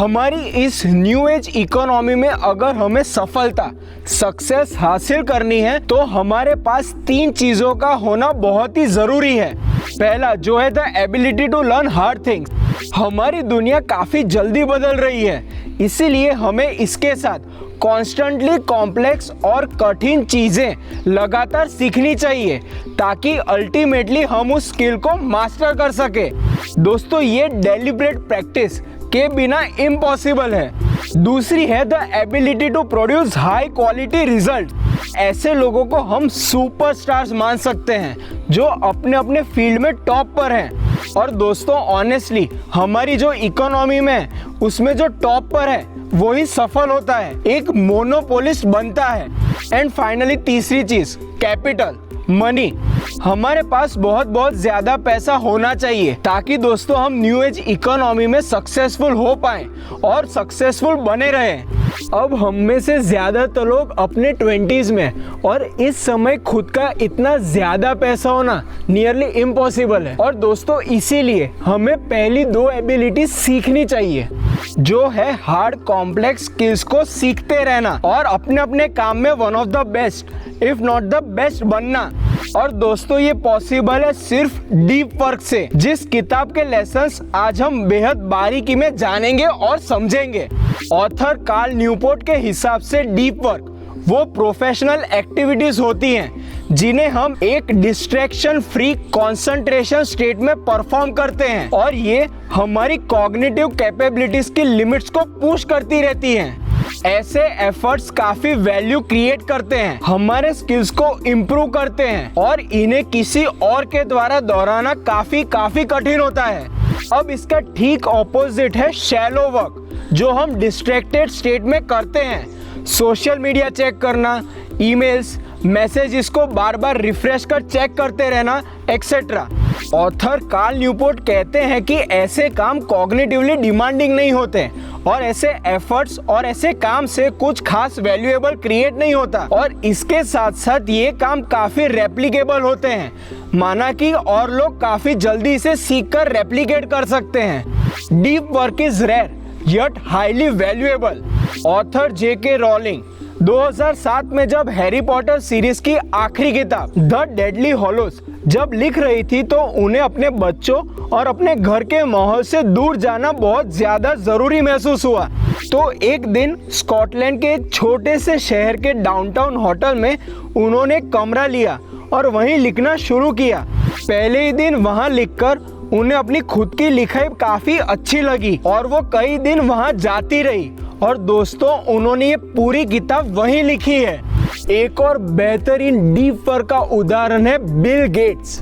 हमारी इस new age economy में अगर हमें सफलता सक्सेस हासिल करनी है तो हमारे पास 3 चीज़ों का होना बहुत ही ज़रूरी है। पहला जो है the ability to learn hard things. हमारी दुनिया काफ़ी जल्दी बदल रही है, इसीलिए हमें इसके साथ कॉन्स्टेंटली कॉम्प्लेक्स और कठिन चीज़ें लगातार सीखनी चाहिए ताकि अल्टीमेटली हम उस स्किल को मास्टर कर सके। दोस्तों, ये डेलिब्रेट प्रैक्टिस के बिना इम्पॉसिबल है। दूसरी है the ability to produce high quality result. ऐसे लोगों को हम सुपरस्टार्स मान सकते हैं जो अपने अपने फील्ड में टॉप पर हैं। और दोस्तों, ऑनेस्टली हमारी जो इकोनॉमी में है उसमें जो टॉप पर है वही सफल होता है, एक मोनोपोलिस्ट बनता है। एंड फाइनली तीसरी चीज, कैपिटल, मनी। हमारे पास बहुत ज्यादा पैसा होना चाहिए ताकि दोस्तों हम न्यू एज इकोनॉमी में सक्सेसफुल हो पाएं और सक्सेसफुल बने रहें। अब हम में से ज़्यादातर लोग अपने 20s में और इस समय खुद का इतना ज़्यादा पैसा होना नियरली इम्पॉसिबल है। और दोस्तों, इसीलिए हमें पहली 2 एबिलिटी सीखनी चाहिए, जो है हार्ड कॉम्प्लेक्स स्किल्स को सीखते रहना और अपने अपने काम में one of the best if not the best बनना। और दोस्तों, ये पॉसिबल है सिर्फ डीप वर्क से, जिस किताब के लेसन्स आज हम बेहद बारीकी में जानेंगे और समझेंगे। ऑथर कार्ल न्यूपोर्ट के हिसाब से डीप वर्क वो प्रोफेशनल एक्टिविटीज होती हैं जिन्हें हम एक डिस्ट्रैक्शन फ्री कंसंट्रेशन स्टेट में परफॉर्म करते हैं और ये हमारी कॉग्निटिव कैपेबिलिटीज की लिमिट्स को पुश करती रहती हैं। ऐसे एफर्ट्स काफी वैल्यू क्रिएट करते हैं, हमारे स्किल्स को इम्प्रूव करते हैं और इन्हें किसी और के द्वारा दोहराना काफी कठिन होता है। अब इसका ठीक ऑपोजिट है शैलो वर्क, जो हम डिस्ट्रैक्टेड स्टेट में करते हैं। सोशल मीडिया चेक करना, ईमेल्स, मैसेजेस को बार बार रिफ्रेश कर चेक करते रहना, एक्सेट्रा। ऑथर कार्ल न्यूपोर्ट कहते हैं कि ऐसे काम कॉग्निटिवली डिमांडिंग नहीं होते और ऐसे एफर्ट्स और ऐसे काम से कुछ खास वैल्यूएबल क्रिएट नहीं होता और इसके साथ साथ ये काम काफी रेप्लिकेबल होते हैं, माना कि और लोग काफी जल्दी इसे सीखकर रेप्लिकेट कर सकते हैं। Deep work is rare yet highly valuable. Author J.K. Rowling 2007 में जब हैरी पॉटर सीरीज की आखिरी किताब द डेडली हॉलोज जब लिख रही थी तो उन्हें अपने बच्चों और अपने घर के माहौल से दूर जाना बहुत ज्यादा जरूरी महसूस हुआ। तो एक दिन स्कॉटलैंड के एक छोटे से शहर के डाउनटाउन होटल में उन्होंने कमरा लिया और वहीं लिखना शुरू किया। पहले ही दिन वहां लिखकर उन्हें अपनी खुद की लिखाई काफी अच्छी लगी और वो कई दिन वहां जाती रही। और दोस्तों, उन्होंने ये पूरी किताब वहीं लिखी है। एक और बेहतरीन डीप वर्क का उदाहरण है बिल गेट्स।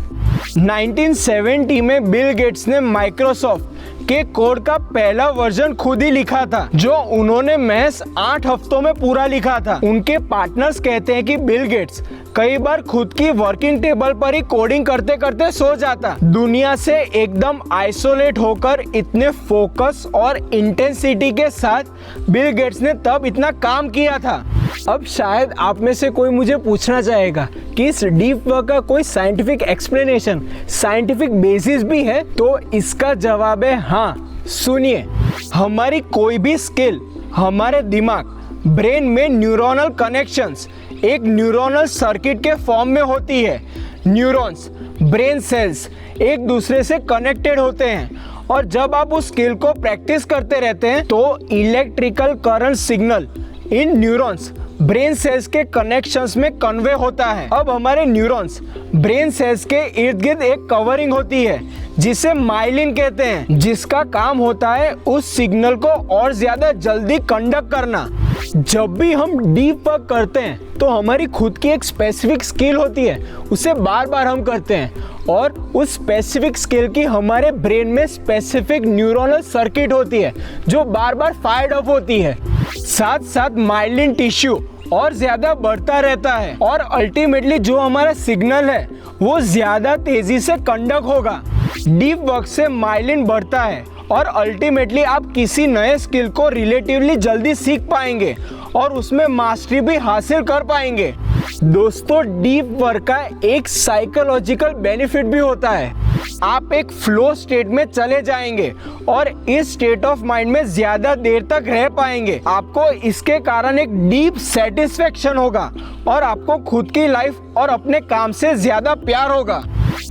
1970 में बिल गेट्स ने माइक्रोसॉफ्ट के कोड का पहला वर्जन खुद ही लिखा था, जो उन्होंने महज 8 हफ्तों में पूरा लिखा था। उनके पार्टनर्स कहते हैं कि बिल गेट्स कई बार खुद की वर्किंग टेबल पर ही कोडिंग करते करते सो जाता। दुनिया से एकदम आइसोलेट होकर इतने फोकस और इंटेंसिटी के साथ बिल गेट्स ने तब इतना काम किया था। अब शायद आप में से कोई मुझे पूछना चाहेगा कि इस डीप वर्क का कोई साइंटिफिक एक्सप्लेनेशन, साइंटिफिक बेसिस भी है? तो इसका जवाब है हाँ। सुनिए, हमारी कोई भी स्किल हमारे दिमाग, ब्रेन में न्यूरोनल कनेक्शंस एक न्यूरोनल सर्किट के फॉर्म में होती है। न्यूरॉन्स, ब्रेन सेल्स एक दूसरे से कनेक्टेड होते हैं और जब आप उस स्किल को प्रैक्टिस करते रहते हैं तो इलेक्ट्रिकल करंट सिग्नल इन न्यूरॉन्स ब्रेन सेल्स के कनेक्शंस में कन्वे होता है। अब हमारे न्यूरॉन्स ब्रेन सेल्स के इर्द गिर्द एक कवरिंग होती है जिसे माइलिन कहते हैं, जिसका काम होता है उस सिग्नल को और ज्यादा जल्दी कंडक्ट करना। जब भी हम डीप वर्क करते हैं तो हमारी खुद की एक स्पेसिफिक स्किल होती है, उसे बार बार हम करते हैं और उस स्पेसिफिक स्किल की हमारे ब्रेन में स्पेसिफिक न्यूरोनल सर्किट होती है जो बार बार फायर्ड अप होती है। साथ साथ माइलिन टिश्यू और ज्यादा बढ़ता रहता है और अल्टीमेटली जो हमारा सिग्नल है वो ज्यादा तेजी से कंडक्ट होगा। डीप वर्क से माइलिन बढ़ता है और अल्टीमेटली आप किसी नए स्किल को रिलेटिवली जल्दी सीख पाएंगे और उसमें मास्टरी भी हासिल कर पाएंगे। दोस्तों डीप वर्क का एक साइकोलॉजिकल बेनिफिट भी होता है। आप एक फ्लो स्टेट में चले जाएंगे और इस स्टेट ऑफ माइंड में ज्यादा देर तक रह पाएंगे। आपको इसके कारण एक डीप सेटिस्फेक्शन होगा और आपको खुद की लाइफ और अपने काम से ज्यादा प्यार होगा।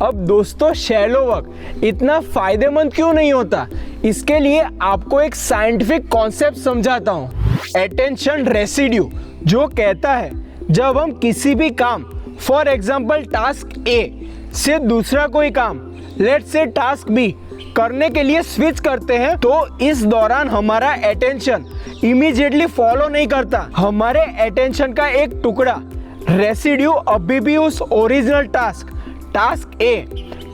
अब दोस्तों शैलो वर्क इतना फायदेमंद क्यों नहीं होता, इसके लिए आपको एक साइंटिफिक कॉन्सेप्ट समझाता हूँ, अटेंशन रेसिड्यू, जो कहता है जब हम किसी भी काम फॉर एग्जाम्पल टास्क ए से दूसरा कोई काम लेट्स से टास्क बी करने के लिए स्विच करते हैं तो इस दौरान हमारा अटेंशन इमीडिएटली फॉलो नहीं करता। हमारे अटेंशन का एक टुकड़ा रेसिड्यू अभी भी उस ओरिजिनल टास्क ए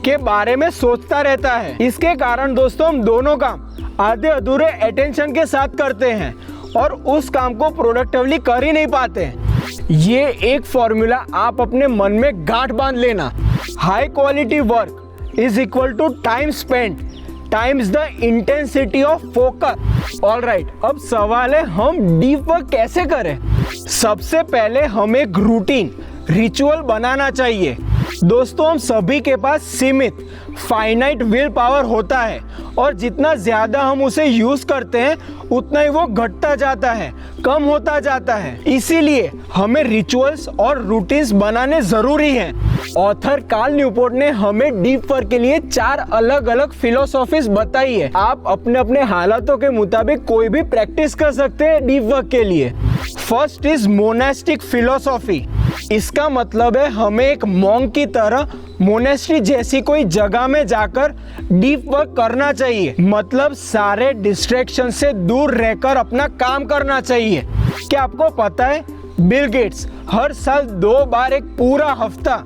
के बारे में सोचता रहता है। इसके कारण दोस्तों हम दोनों काम आधे अधूरे अटेंशन के साथ करते हैं और उस काम को प्रोडक्टिवली कर ही नहीं पाते। ये एक फॉर्मूला आप अपने मन में गांठ बांध लेना, high quality work is equal to time spent times the intensity of focus। Alright, अब सवाल है हम डीप वर्क कैसे करें। सबसे पहले हमें एक रूटीन रिचुअल बनाना चाहिए। दोस्तों हम सभी के पास सीमित फाइनाइट विल पावर होता है और जितना ज्यादा हम उसे यूज करते हैं उतना ही वो घटता जाता है, कम होता जाता है। इसीलिए हमें रिचुअल्स और रूटीन्स बनाने जरूरी हैं। ऑथर कार्ल न्यूपोर्ट ने हमें डीप वर्क के लिए 4 अलग अलग फिलोसॉफीज बताई है। आप अपने अपने हालातों के मुताबिक कोई भी प्रैक्टिस कर सकते हैं डीप वर्क के लिए। First is monastic philosophy. इसका मतलब है हमें एक मॉन्क की तरह मोनेस्ट्री जैसी कोई जगह में जाकर डीप वर्क करना चाहिए। मतलब सारे डिस्ट्रैक्शन से दूर रहकर अपना काम करना चाहिए। क्या आपको पता है बिल गेट्स हर साल 2 बार एक पूरा हफ्ता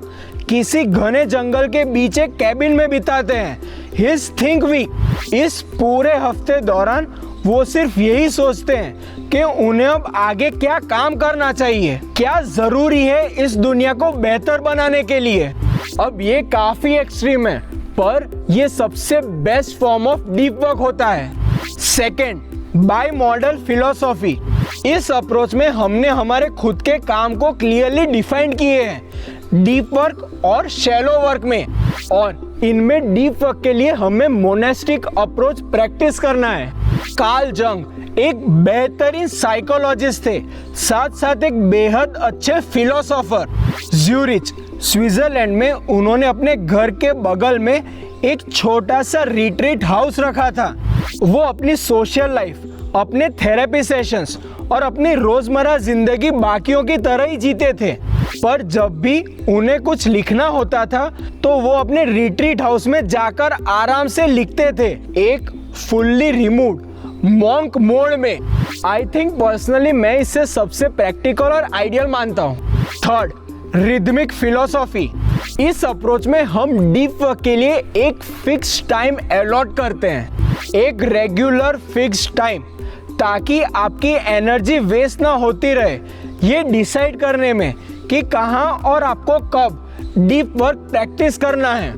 किसी घने जंगल के बीच एक कैबिन में बिताते हैं। His think week. इस पूरे हफ्ते दौरान वो सिर्फ यही सोचते हैं कि उन्हें अब आगे क्या काम करना चाहिए, क्या जरूरी है इस दुनिया को बेहतर बनाने के लिए। अब ये काफी एक्सट्रीम है पर ये सबसे best form of deep work होता है। Second, by model philosophy. इस अप्रोच में हमने हमारे खुद के काम को क्लियरली डिफाइन किए हैं डीप वर्क और शैलो वर्क में, और इनमें डीप वर्क के लिए हमें मोनेस्टिक अप्रोच प्रैक्टिस करना है। कार्ल जंग एक बेहतरीन साइकोलॉजिस्ट थे, साथ साथ एक बेहद अच्छे फिलोसोफर। ज्यूरिच स्विट्जरलैंड में उन्होंने अपने घर के बगल में एक छोटा सा रिट्रीट हाउस रखा था। वो अपनी सोशल लाइफ, अपने थेरेपी सेशंस और अपनी रोजमर्रा जिंदगी बाकियों की तरह ही जीते थे, पर जब भी उन्हें कुछ लिखना होता था तो वो अपने रिट्रीट हाउस में जाकर आराम से लिखते थे, एक फुल्ली रिमूव्ड मॉन्क मोड में। आई थिंक पर्सनली मैं इसे सबसे प्रैक्टिकल और आइडियल मानता हूँ। Third, rhythmic philosophy. इस अप्रोच में हम डीप वर्क के लिए एक फिक्स टाइम अलॉट करते हैं, एक रेगुलर फिक्स टाइम, ताकि आपकी एनर्जी वेस्ट ना होती रहे ये डिसाइड करने में कि कहाँ और आपको कब डीप वर्क प्रैक्टिस करना है।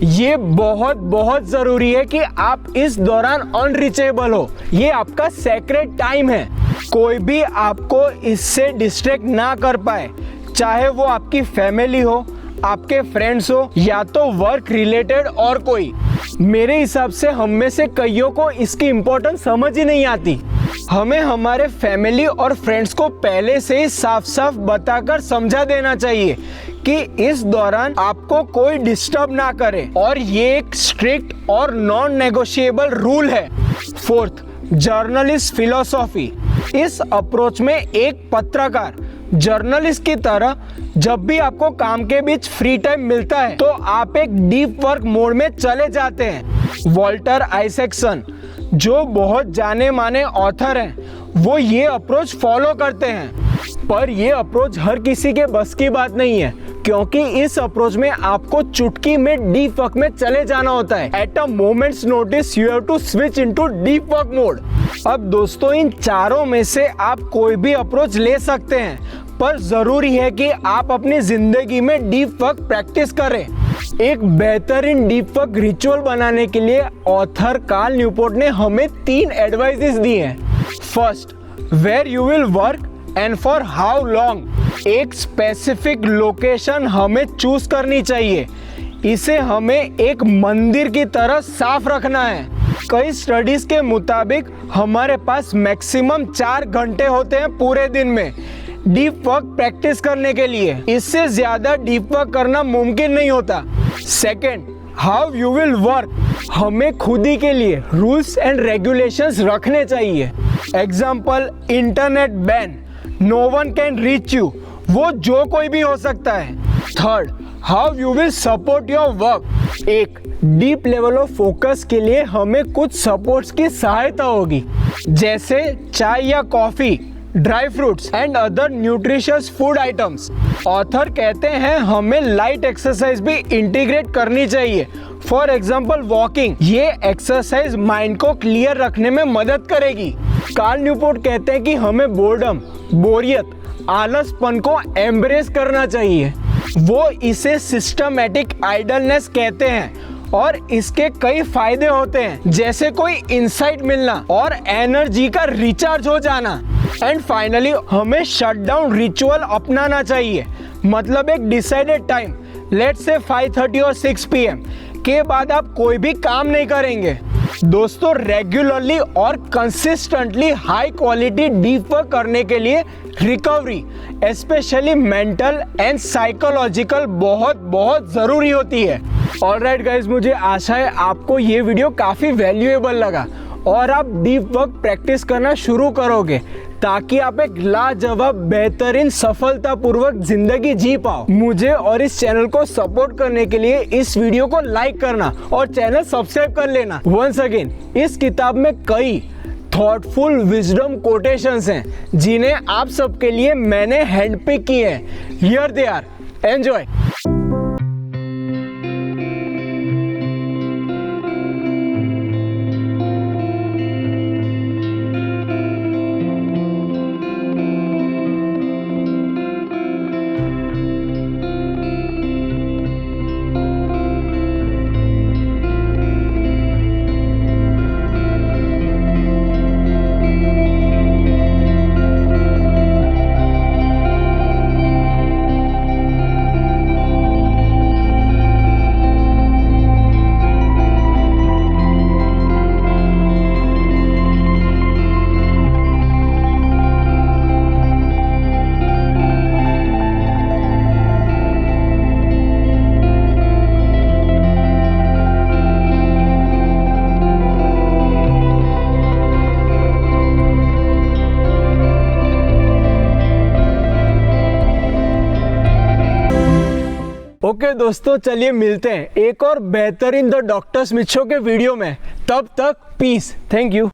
ये बहुत बहुत जरूरी है कि आप इस दौरान अनरीचेबल हो। ये आपका सेक्रेट टाइम है, कोई भी आपको इससे डिस्ट्रैक्ट ना कर पाए, चाहे वो आपकी फैमिली हो, आपके फ्रेंड्स हो या तो वर्क रिलेटेड और कोई। मेरे हिसाब से हम में से कईयों को इसकी इम्पोर्टेंस समझ ही नहीं आती। हमें हमारे फैमिली और फ्रेंड्स को पहले से ही साफ साफ बताकर समझा देना चाहिए कि इस दौरान आपको कोई डिस्टर्ब ना करे, और ये एक स्ट्रिक्ट और नॉन नेगोशिएबल रूल है। Fourth, journalist philosophy. इस अप्रोच में एक पत्रकार जर्नलिस्ट की तरह जब भी आपको काम के बीच फ्री टाइम मिलता है तो आप एक डीप वर्क मोड में चले जाते हैं। वॉल्टर आइजैक्सन जो बहुत जाने माने ऑथर हैं, वो ये अप्रोच फॉलो करते हैं, पर ये अप्रोच हर किसी के बस की बात नहीं है, क्योंकि इस अप्रोच में आपको चुटकी में डीप वर्क में चले जाना होता है। At a moments notice you have to switch into deep work mode. अब दोस्तों इन चारों में से आप कोई भी अप्रोच ले सकते हैं, पर जरूरी है कि आप अपनी जिंदगी में डीप वर्क प्रैक्टिस करें। एक बेहतरीन डीप वर्क रिचुअल बनाने के लिए ऑथर कार्ल न्यूपोर्ट ने हमें 3 एडवाइसेस दी हैं। First, where you will work and for how long. एक स्पेसिफिक लोकेशन हमें चूज करनी चाहिए। इसे हमें एक मंदिर की तरह साफ रखना है। कई स्टडीज के मुताबिक हमारे पास मैक्सिमम 4 घंटे होते हैं पूरे दिन में डीप वर्क प्रैक्टिस करने के लिए। इससे ज्यादा डीप वर्क करना मुमकिन नहीं होता। Second, how you will work. हमें खुद ही के लिए रूल्स एंड रेगुलेशंस रखने चाहिए। Example, internet ban, no one can reach you, वो जो कोई भी हो सकता है। Third, how you will support your work. एक डीप लेवल ऑफ फोकस के लिए हमें कुछ सपोर्ट्स की सहायता होगी, जैसे चाय या coffee, dry fruits and other nutritious food items. Author कहते हैं हमें लाइट एक्सरसाइज भी इंटीग्रेट करनी चाहिए। फॉर एग्जाम्पल वॉकिंग, ये एक्सरसाइज माइंड को क्लियर रखने में मदद करेगी। कार्ल न्यूपोर्ट कहते हैं कि हमें बोर्डम, बोरियत, आलसपन को एम्ब्रेस करना चाहिए। वो इसे सिस्टमैटिक आइडलनेस कहते हैं और इसके कई फायदे होते हैं, जैसे कोई इंसाइट मिलना और एनर्जी का रिचार्ज हो जाना। एंड फाइनली हमें शटडाउन रिचुअल अपनाना चाहिए, मतलब एक डिसाइडेड टाइम, लेट्स से 5:30 और 6 PM के बाद आप कोई भी काम नहीं करेंगे। दोस्तों, रेगुलरली और consistently high quality deep work करने के लिए recovery, specially mental and psychological, बहुत ज़रूरी होती है। ऑलराइट गाइस, मुझे आशा है आपको ये वीडियो काफ़ी वैल्यूएबल लगा और आप डीप वर्क प्रैक्टिस करना शुरू करोगे ताकि आप एक लाजवाब, बेहतरीन, सफलतापूर्वक जिंदगी जी पाओ। मुझे और इस चैनल को सपोर्ट करने के लिए इस वीडियो को लाइक करना और चैनल सब्सक्राइब कर लेना। वंस अगेन, इस किताब में कई थॉटफुल विजडम कोटेशंस हैं जिन्हें आप सबके लिए मैंने हैंडपिक किए हैं। Here they are, enjoy. Okay दोस्तों, चलिए मिलते हैं एक और बेहतरीन द डॉक्टर स्मिथ शो के वीडियो में। तब तक पीस। Thank you.